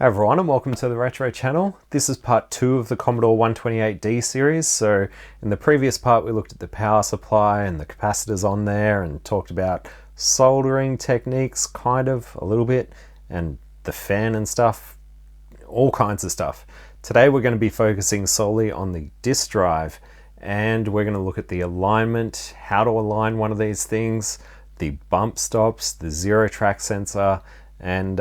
Hey everyone, and welcome to the Retro channel. This is part 2 of the Commodore 128D series. So in the previous part we looked at the power supply and the capacitors on there and talked about soldering techniques, kind of, a little bit, and the fan and stuff, all kinds of stuff. Today we're going to be focusing solely on the disk drive, and we're going to look at the alignment, how to align one of these things, the bump stops, the zero track sensor, and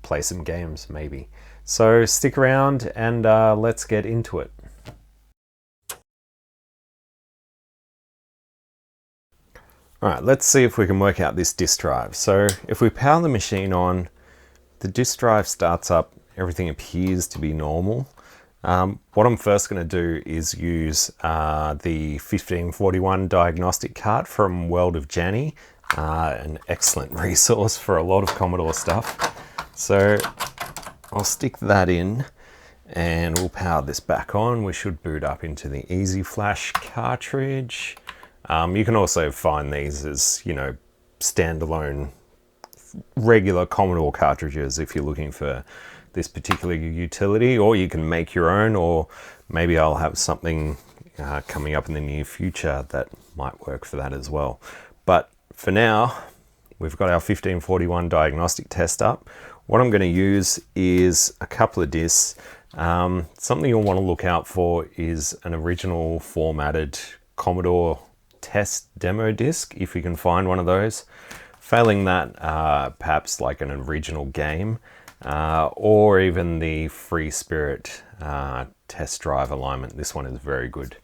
play some games maybe. So stick around and let's get into it. Alright, let's see if we can work out this disk drive. So if we power the machine on, the disk drive starts up, everything appears to be normal. What I'm first going to do is use the 1541 diagnostic cart from World of Janny, an excellent resource for a lot of Commodore stuff. So I'll stick that in and we'll power this back on. We should boot up into the Easy Flash cartridge. You can also find these as, you know, standalone regular Commodore cartridges if you're looking for this particular utility, or you can make your own, or maybe I'll have something coming up in the near future that might work for that as well. But for now, we've got our 1541 diagnostic test up. What I'm going to use is a couple of discs. Something you'll want to look out for is an original formatted Commodore test demo disc, if you can find one of those. Failing that, perhaps like an original game, or even the Freespirit test drive alignment. This one is very good.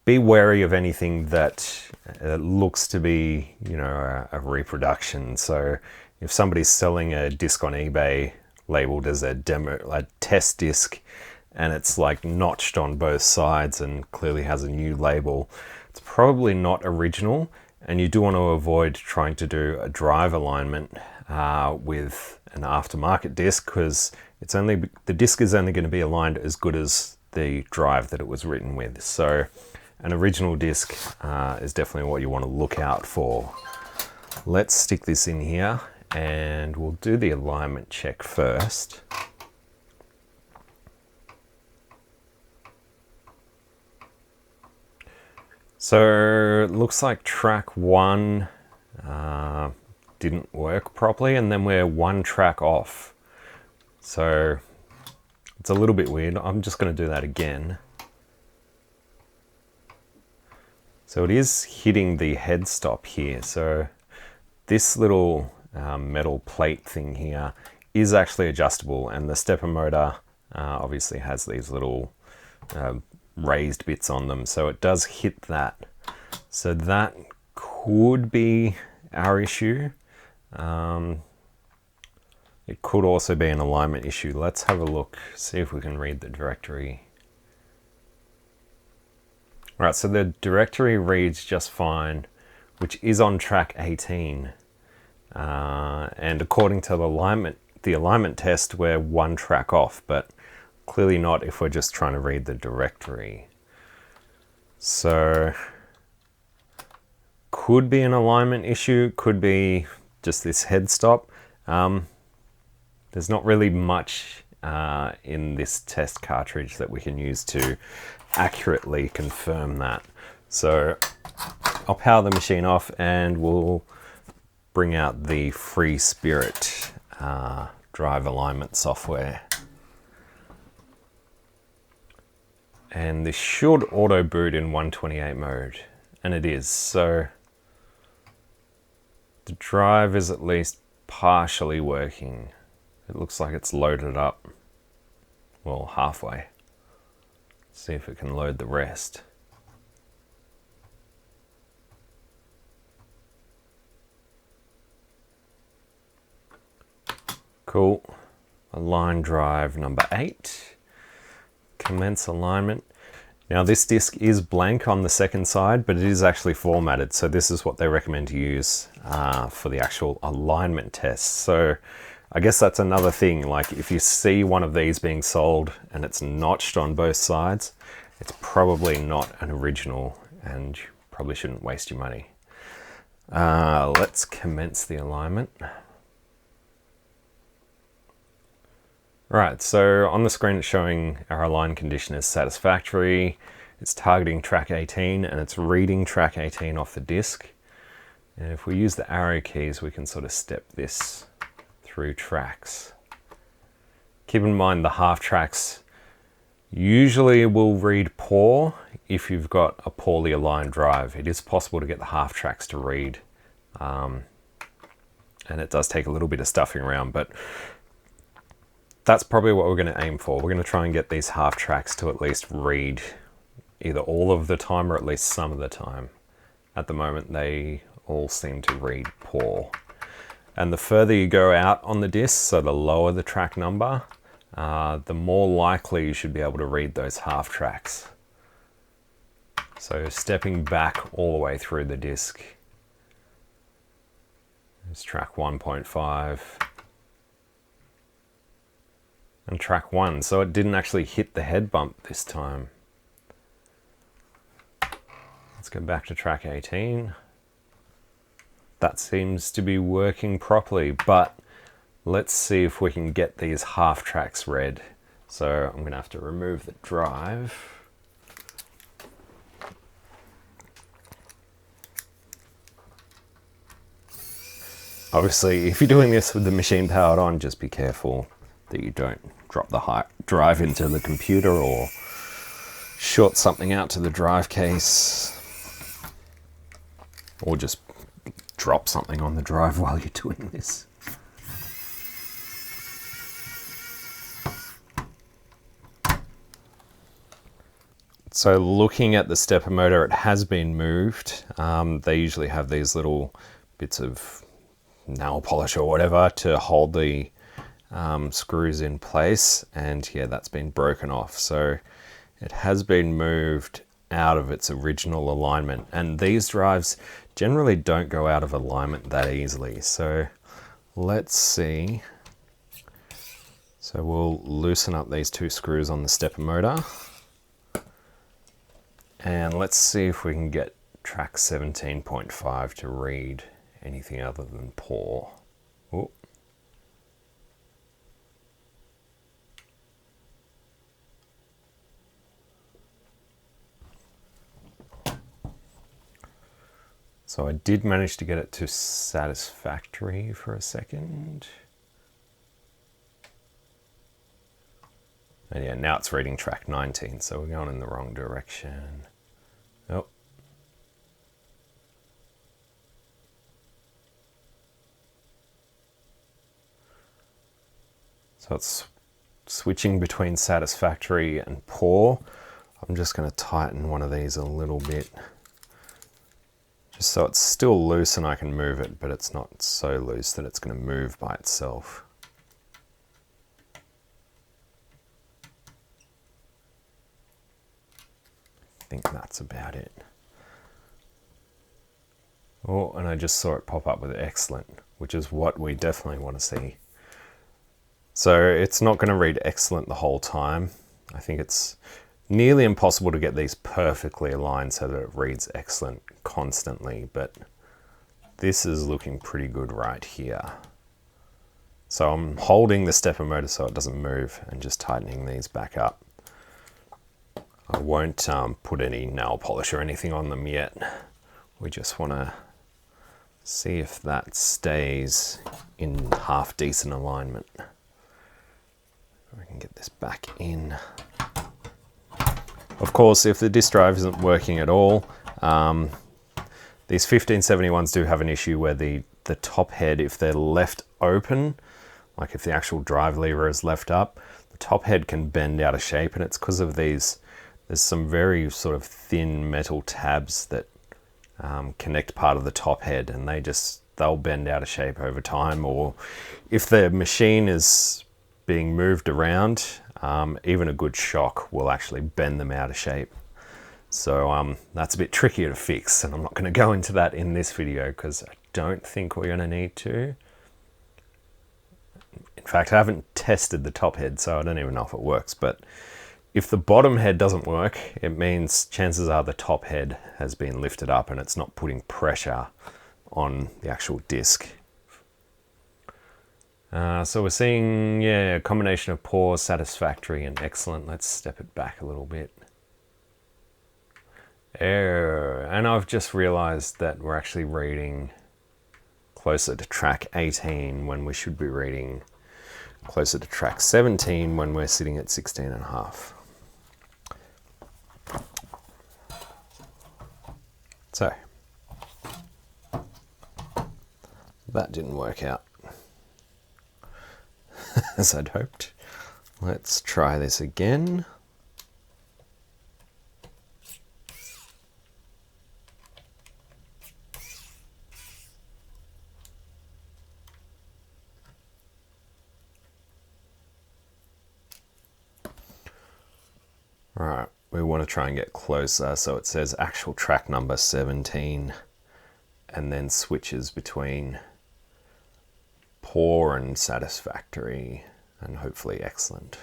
Be wary of anything that looks to be, you know, a reproduction. So if somebody's selling a disc on eBay labeled as a test disc, and it's like notched on both sides and clearly has a new label, it's probably not original, and you do want to avoid trying to do a drive alignment with an aftermarket disc, because the disc is only going to be aligned as good as the drive that it was written with. So an original disc is definitely what you want to look out for. Let's stick this in here and we'll do the alignment check first. So it looks like track 1 didn't work properly, and then we're 1 track off. So it's a little bit weird. I'm just going to do that again. So it is hitting the head stop here. So this little metal plate thing here is actually adjustable, and the stepper motor obviously has these little raised bits on them, so it does hit that. So that could be our issue. It could also be an alignment issue. Let's have a look, see if we can read the directory. Alright, so the directory reads just fine, which is on track 18. And according to the alignment test, we're 1 track off, but clearly not if we're just trying to read the directory. So could be an alignment issue, could be just this head stop. There's not really much in this test cartridge that we can use to accurately confirm that. So I'll power the machine off and we'll bring out the Freespirit drive alignment software. And this should auto boot in 128 mode, and it is. So the drive is at least partially working. It looks like it's loaded up, well, halfway. Let's see if it can load the rest. Cool. Align drive number 8. Commence alignment. Now this disc is blank on the second side, but it is actually formatted. So this is what they recommend to use for the actual alignment test. So I guess that's another thing. Like if you see one of these being sold and it's notched on both sides, it's probably not an original, and you probably shouldn't waste your money. Let's commence the alignment. Alright, so on the screen it's showing our align condition as satisfactory. It's targeting track 18 and it's reading track 18 off the disc. And if we use the arrow keys, we can sort of step this through tracks. Keep in mind the half tracks usually will read poor if you've got a poorly aligned drive. It is possible to get the half tracks to read, and it does take a little bit of stuffing around, but that's probably what we're going to aim for. We're going to try and get these half tracks to at least read either all of the time or at least some of the time. At the moment, they all seem to read poor. And the further you go out on the disc, so the lower the track number, the more likely you should be able to read those half tracks. So stepping back all the way through the disc. There's track 1.5. And track 1, so it didn't actually hit the head bump this time. Let's go back to track 18. That seems to be working properly, but let's see if we can get these half tracks read. So I'm going to have to remove the drive. Obviously, if you're doing this with the machine powered on, just be careful that you don't drop the drive into the computer or short something out to the drive case, or just drop something on the drive while you're doing this. So looking at the stepper motor, it has been moved. They usually have these little bits of nail polish or whatever to hold the screws in place, and yeah, that's been broken off. So it has been moved out of its original alignment, and these drives generally don't go out of alignment that easily. So let's see. So we'll loosen up these two screws on the stepper motor, and let's see if we can get track 17.5 to read anything other than poor. Oh. So I did manage to get it to satisfactory for a second. And yeah, now it's reading track 19, so we're going in the wrong direction. Oh. So it's switching between satisfactory and poor. I'm just going to tighten one of these a little bit, just so it's still loose and I can move it, but it's not so loose that it's going to move by itself. I think that's about it. Oh, and I just saw it pop up with excellent, which is what we definitely want to see. So it's not going to read excellent the whole time. I think it's nearly impossible to get these perfectly aligned so that it reads excellent constantly, but this is looking pretty good right here. So I'm holding the stepper motor so it doesn't move and just tightening these back up. I won't put any nail polish or anything on them yet. We just want to see if that stays in half decent alignment. We can get this back in. Of course, if the disk drive isn't working at all, these 1571s do have an issue where the top head, if they're left open, like if the actual drive lever is left up, the top head can bend out of shape, and it's because of these. There's some very sort of thin metal tabs that connect part of the top head, and they'll bend out of shape over time, or if the machine is being moved around, even a good shock will actually bend them out of shape. So that's a bit trickier to fix, and I'm not going to go into that in this video because I don't think we're going to need to. In fact, I haven't tested the top head, so I don't even know if it works, but if the bottom head doesn't work, it means chances are the top head has been lifted up and it's not putting pressure on the actual disc. So we're seeing, yeah, a combination of poor, satisfactory, and excellent. Let's step it back a little bit. Error. And I've just realized that we're actually reading closer to track 18 when we should be reading closer to track 17 when we're sitting at 16.5. So, that didn't work out as I'd hoped. Let's try this again. All right, we want to try and get closer. So it says actual track number 17 and then switches between poor and satisfactory and hopefully excellent.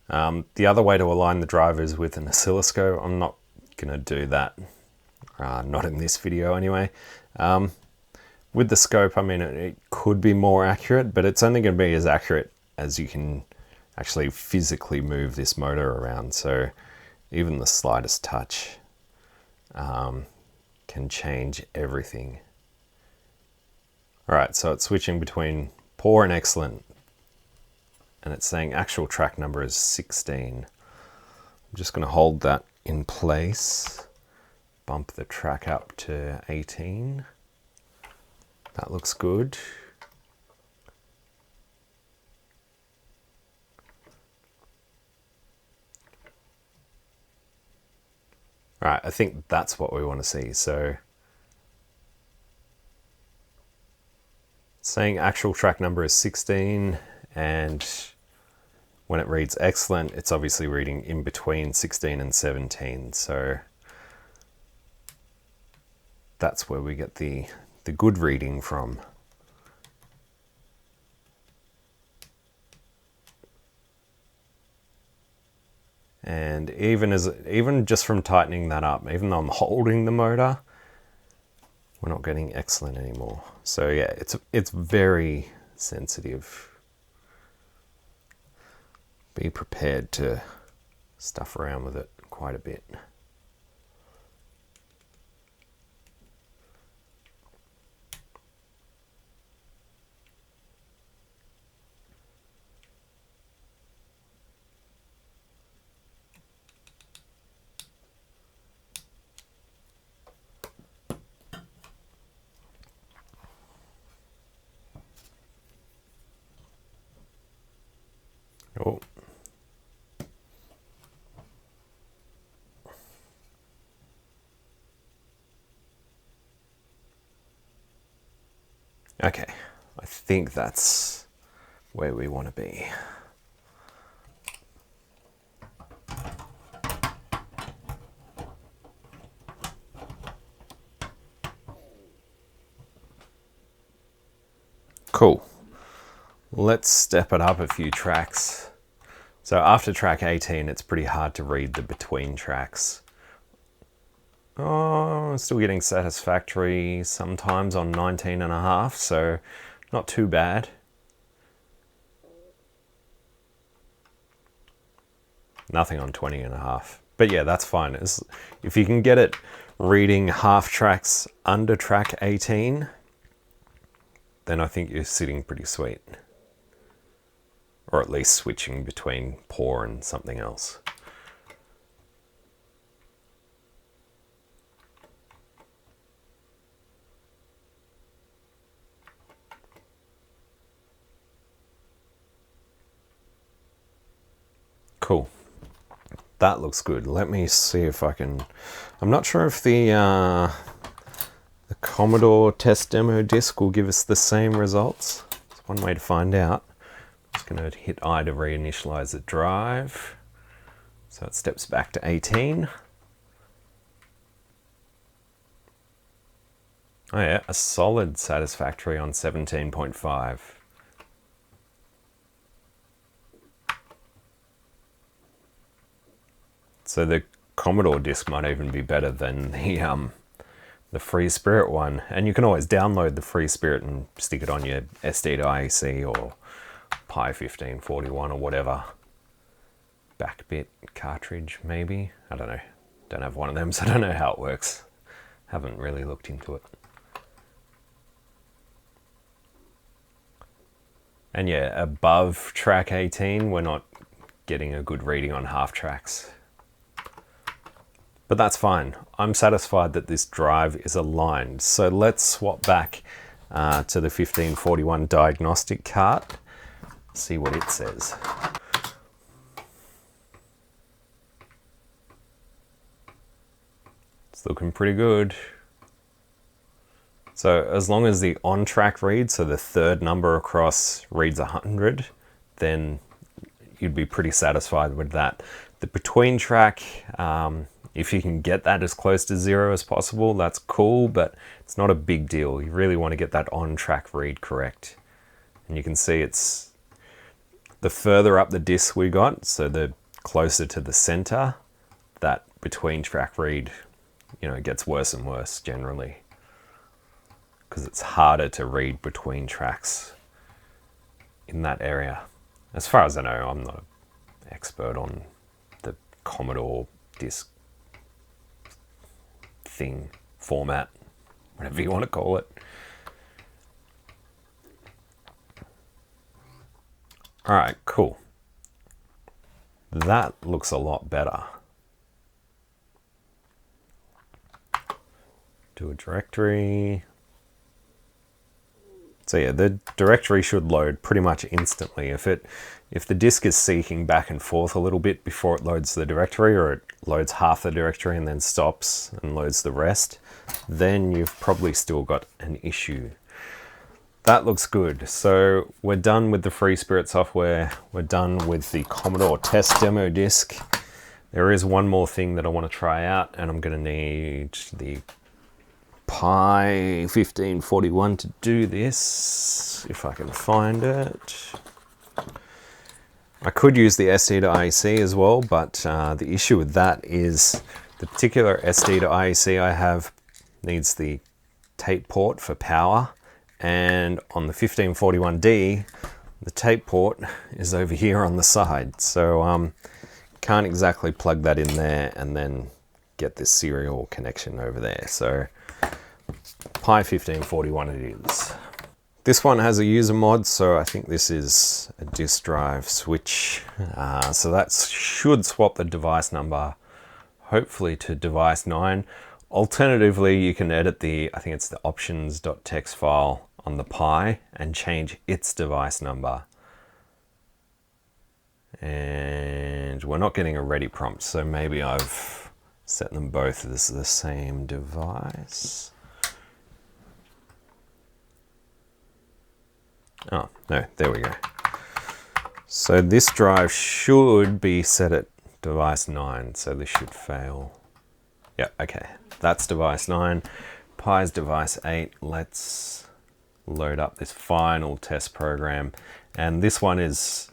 The other way to align the drive is with an oscilloscope. I'm not going to do that, not in this video anyway. With the scope, I mean, it could be more accurate, but it's only going to be as accurate as you can actually physically move this motor around. So even the slightest touch can change everything. All right, so it's switching between poor and excellent, and it's saying actual track number is 16. I'm just going to hold that in place, bump the track up to 18. That looks good. All right, I think that's what we want to see. So saying actual track number is 16, and when it reads excellent, it's obviously reading in between 16 and 17. So that's where we get the good reading from. And even just from tightening that up, even though I'm holding the motor, we're not getting excellent anymore. So yeah, it's very sensitive. Be prepared to stuff around with it quite a bit. Oh. Okay, I think that's where we want to be. Cool. Let's step it up a few tracks. So after track 18, it's pretty hard to read the between tracks. Oh, I'm still getting satisfactory sometimes on 19.5, so not too bad. Nothing on 20.5. But yeah, that's fine. If you can get it reading half tracks under track 18, then I think you're sitting pretty sweet. Or at least switching between poor and something else. Cool. That looks good. Let me see if I can... I'm not sure if the Commodore test demo disc will give us the same results. It's one way to find out. I'm just going to hit I to reinitialize the drive. So it steps back to 18. Oh yeah, a solid satisfactory on 17.5. So the Commodore disc might even be better than the Freespirit one, and you can always download the Freespirit and stick it on your SD to IEC or Pi 1541 or whatever. Backbit cartridge, maybe? I don't know. Don't have one of them, so I don't know how it works. Haven't really looked into it. And yeah, above track 18, we're not getting a good reading on half tracks. But that's fine. I'm satisfied that this drive is aligned. So let's swap back to the 1541 diagnostic cart, see what it says. It's looking pretty good. So as long as the on-track read, so the third number across, reads 100, then you'd be pretty satisfied with that. The between track, if you can get that as close to 0 as possible, that's cool, but it's not a big deal. You really want to get that on-track read correct. And you can see it's the further up the disc we got, so the closer to the center, that between track read, you know, gets worse and worse generally, because it's harder to read between tracks in that area. As far as I know, I'm not an expert on the Commodore disc thing, format, whatever you want to call it. All right, cool. That looks a lot better. Do a directory. So yeah, the directory should load pretty much instantly. If the disk is seeking back and forth a little bit before it loads the directory, or it loads half the directory and then stops and loads the rest, then you've probably still got an issue. That looks good. So we're done with the Freespirit software. We're done with the Commodore test demo disk. There is one more thing that I want to try out, and I'm going to need the Pi 1541 to do this, if I can find it. I could use the SD to IEC as well, but the issue with that is the particular SD to IEC I have needs the tape port for power, and on the 1541D, the tape port is over here on the side, so can't exactly plug that in there and then get this serial connection over there. So Pi 1541 it is. This one has a user mod, so I think this is a disk drive switch. So that should swap the device number, hopefully, to device 9. Alternatively, you can edit the, I think it's the options.txt file on the Pi and change its device number. And we're not getting a ready prompt, so maybe I've set them both as the same device. Oh, no, there we go. So this drive should be set at device 9, so this should fail. Yeah, okay, that's device 9. Pi's device 8. Let's load up this final test program. And this one is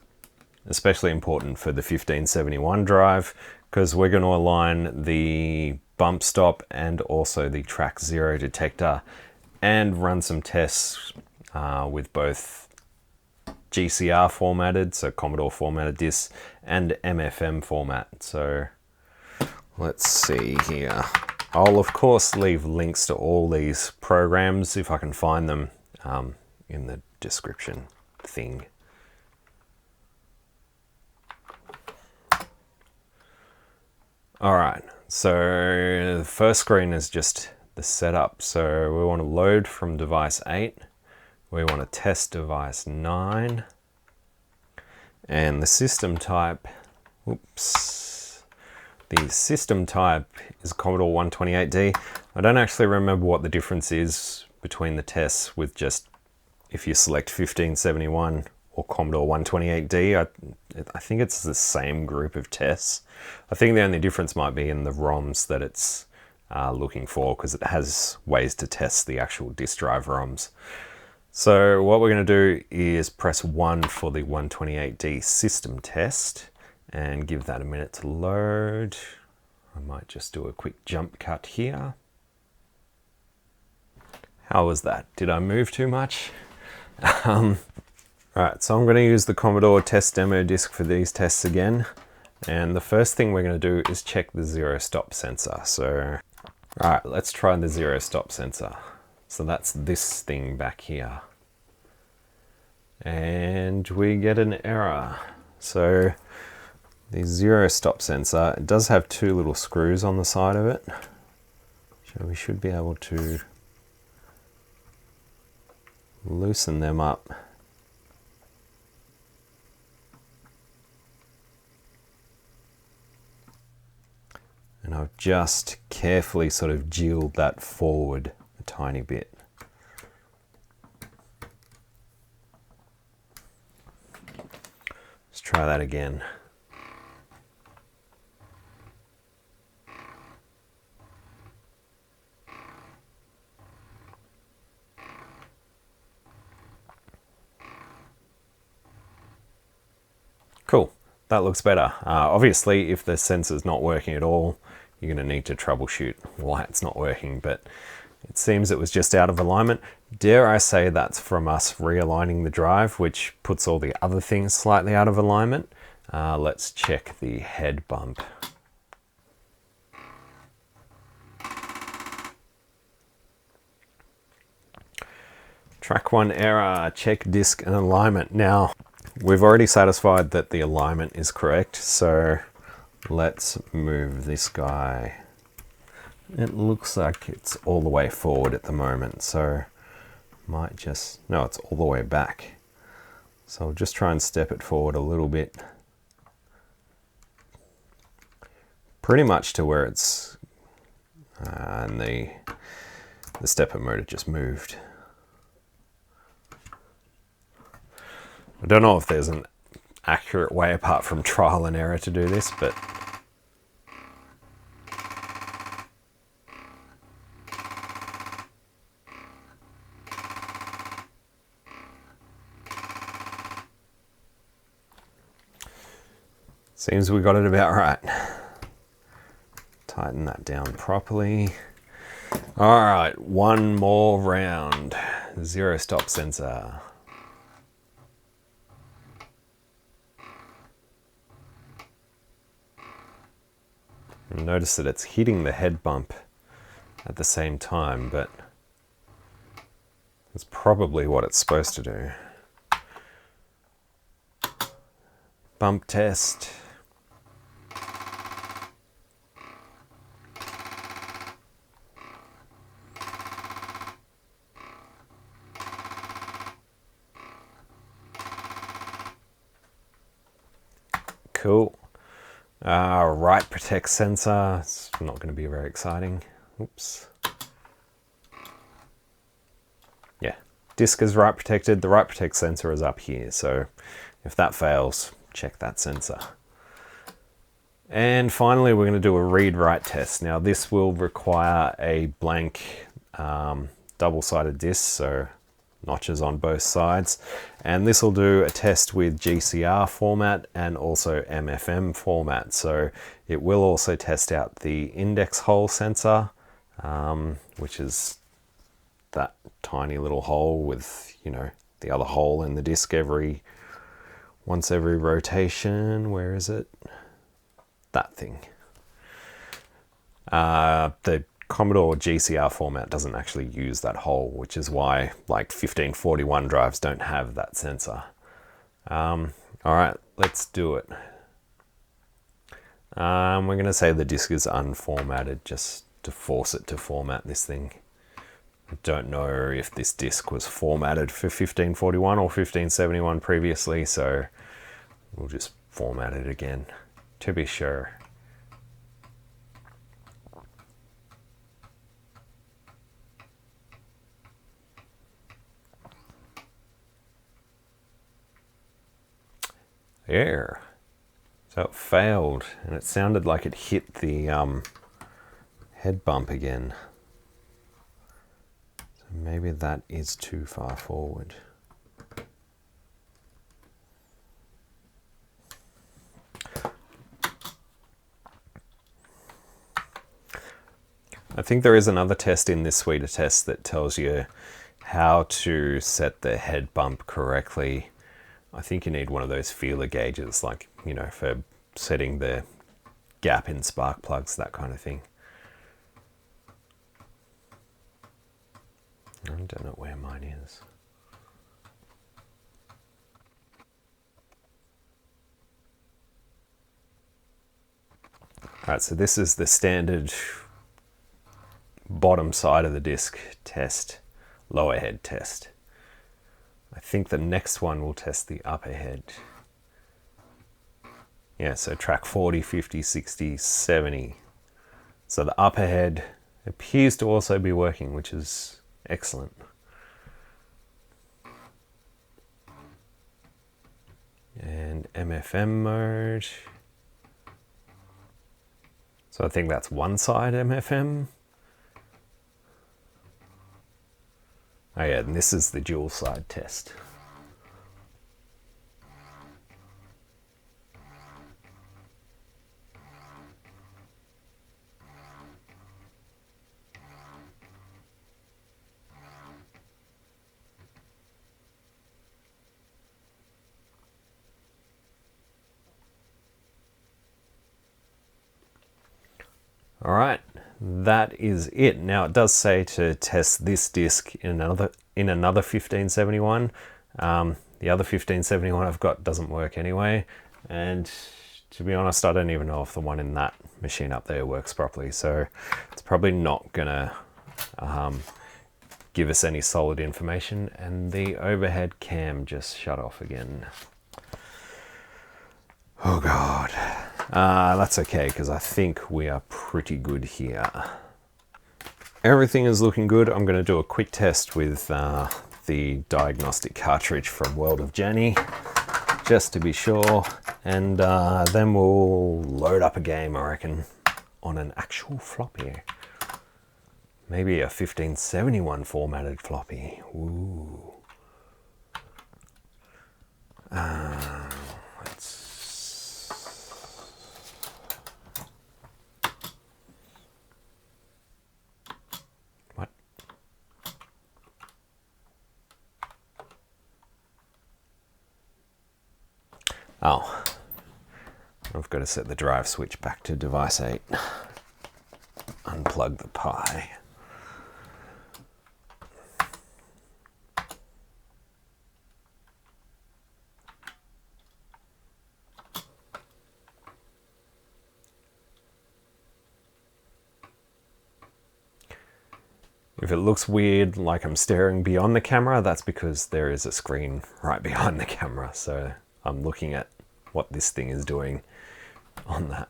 especially important for the 1571 drive, because we're going to align the bump stop and also the track 0 detector and run some tests with both GCR formatted, so Commodore formatted discs, and MFM format. So let's see here. I'll of course leave links to all these programs if I can find them in the description thing. All right, so the first screen is just the setup. So we want to load from device 8. We want to test device 9. And the system type, the system type is Commodore 128D. I don't actually remember what the difference is between the tests with just if you select 1571 or Commodore 128D. I think it's the same group of tests. I think the only difference might be in the ROMs that it's looking for, because it has ways to test the actual disk drive ROMs. So what we're going to do is press 1 for the 128D system test and give that a minute to load. I might just do a quick jump cut here. How was that? Did I move too much? Alright, so I'm going to use the Commodore test demo disc for these tests again. And the first thing we're going to do is check the zero stop sensor. So, alright, let's try the zero stop sensor. So that's this thing back here. And we get an error. So the zero stop sensor, it does have two little screws on the side of it. So we should be able to loosen them up. And I've just carefully sort of jiggled that forward a tiny bit. Let's try that again. Cool, that looks better. Obviously, if the sensor's not working at all, you're going to need to troubleshoot why it's not working, but it seems it was just out of alignment. Dare I say that's from us realigning the drive, which puts all the other things slightly out of alignment. Let's check the head bump. Track 1 error, check disk and alignment. Now, we've already satisfied that the alignment is correct, so let's move this guy. It looks like it's all the way forward at the moment, so might just, no, it's all the way back. So I'll just try and step it forward a little bit. Pretty much to where it's, and the stepper motor just moved. I don't know if there's an accurate way apart from trial and error to do this, but seems we got it about right. Tighten that down properly. All right, one more round. Zero stop sensor. Notice that it's hitting the head bump at the same time, but it's probably what it's supposed to do. Bump test. Cool. Right protect sensor. It's not going to be very exciting. Oops. Yeah, disk is write protected. The write protect sensor is up here. So if that fails, check that sensor. And finally, we're going to do a read-write test. Now this will require a blank double-sided disc, so notches on both sides. And this will do a test with GCR format and also MFM format. So it will also test out the index hole sensor, which is that tiny little hole with, you know, the other hole in the disc once every rotation. Where is it? That thing. The Commodore GCR format doesn't actually use that hole, which is why like 1541 drives don't have that sensor. All right, let's do it. We're going to say the disk is unformatted just to force it to format this thing. I don't know if this disk was formatted for 1541 or 1571 previously, so we'll just format it again to be sure. There. So it failed, and it sounded like it hit the head bump again. So maybe that is too far forward. I think there is another test in this suite of tests that tells you how to set the head bump correctly. I think you need one of those feeler gauges, like, you know, for setting the gap in spark plugs, that kind of thing. I don't know where mine is. Alright, so this is the standard bottom side of the disc test, lower head test. I think the next one will test the upper head. Yeah, so track 40, 50, 60, 70. So the upper head appears to also be working, which is excellent. And MFM mode. So I think that's one side MFM. Oh yeah, and this is the dual side test. All right, that is it. Now it does say to test this disc in another 1571. The other 1571 I've got doesn't work anyway, and to be honest, I don't even know if the one in that machine up there works properly. So it's probably not gonna give us any solid information. And the overhead cam just shut off again. Oh God. That's okay, because I think we are pretty good here. Everything is looking good. I'm going to do a quick test with the diagnostic cartridge from World of Jenny, just to be sure. And then we'll load up a game, I reckon, on an actual floppy. Maybe a 1571 formatted floppy. Ooh. Oh, I've got to set the drive switch back to device 8. Unplug the Pi. If it looks weird, like I'm staring beyond the camera, that's because there is a screen right behind the camera. So I'm looking at what this thing is doing on that.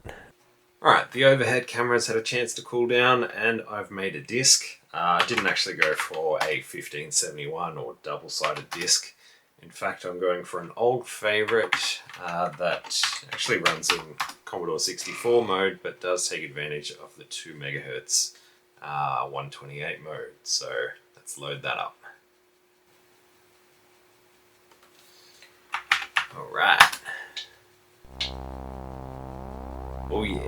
Alright, the overhead camera's had a chance to cool down, and I've made a disc. I didn't actually go for a 1571 or double-sided disc. In fact, I'm going for an old favorite that actually runs in Commodore 64 mode, but does take advantage of the 2 MHz 128 mode. So let's load that up. Alright. Oh yeah.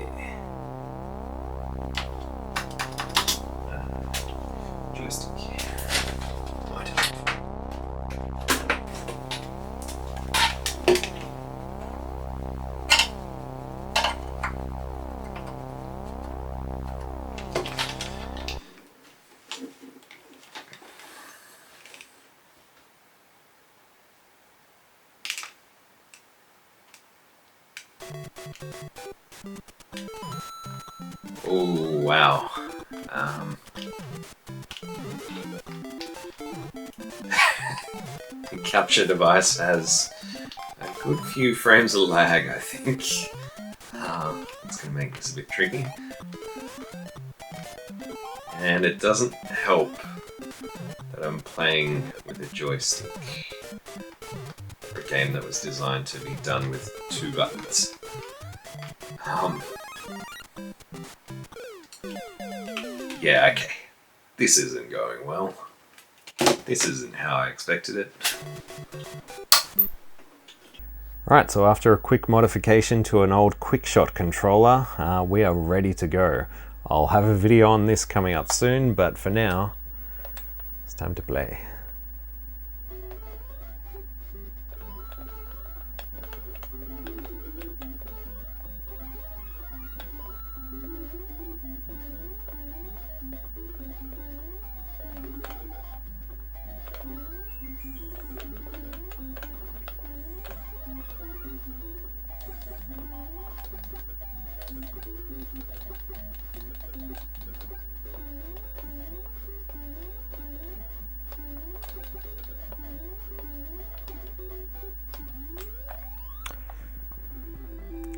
Joystick. Right. Oh wow. The capture device has a good few frames of lag, I think. It's going to make this a bit tricky. And it doesn't help that I'm playing with a joystick for a game that was designed to be done with 2 buttons. Yeah, okay. This isn't going well. This isn't how I expected it. Right, so after a quick modification to an old QuickShot controller, we are ready to go. I'll have a video on this coming up soon, but for now, it's time to play.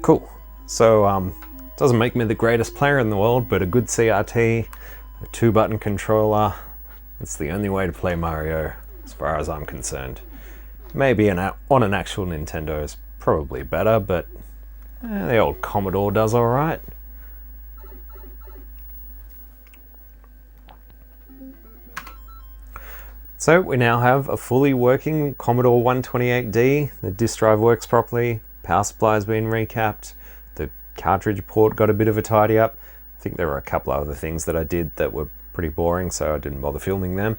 Cool. So doesn't make me the greatest player in the world, but a good CRT, a 2-button controller, it's the only way to play Mario as far as I'm concerned. Maybe on an actual Nintendo is probably better, but the old Commodore does alright. So we now have a fully working Commodore 128D. The disk drive works properly, power supply has been recapped, the cartridge port got a bit of a tidy up. I think there were a couple of other things that I did that were pretty boring, so I didn't bother filming them.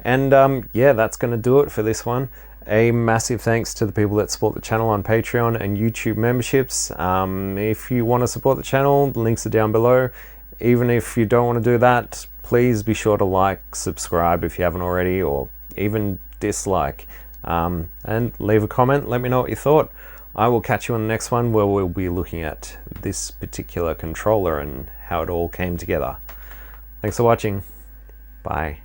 And yeah, that's going to do it for this one. A massive thanks to the people that support the channel on Patreon and YouTube memberships. If you want to support the channel, the links are down below. Even if you don't want to do that, please be sure to like, subscribe if you haven't already, or even dislike. And leave a comment, let me know what you thought. I will catch you on the next one, where we'll be looking at this particular controller and how it all came together. Thanks for watching. Bye.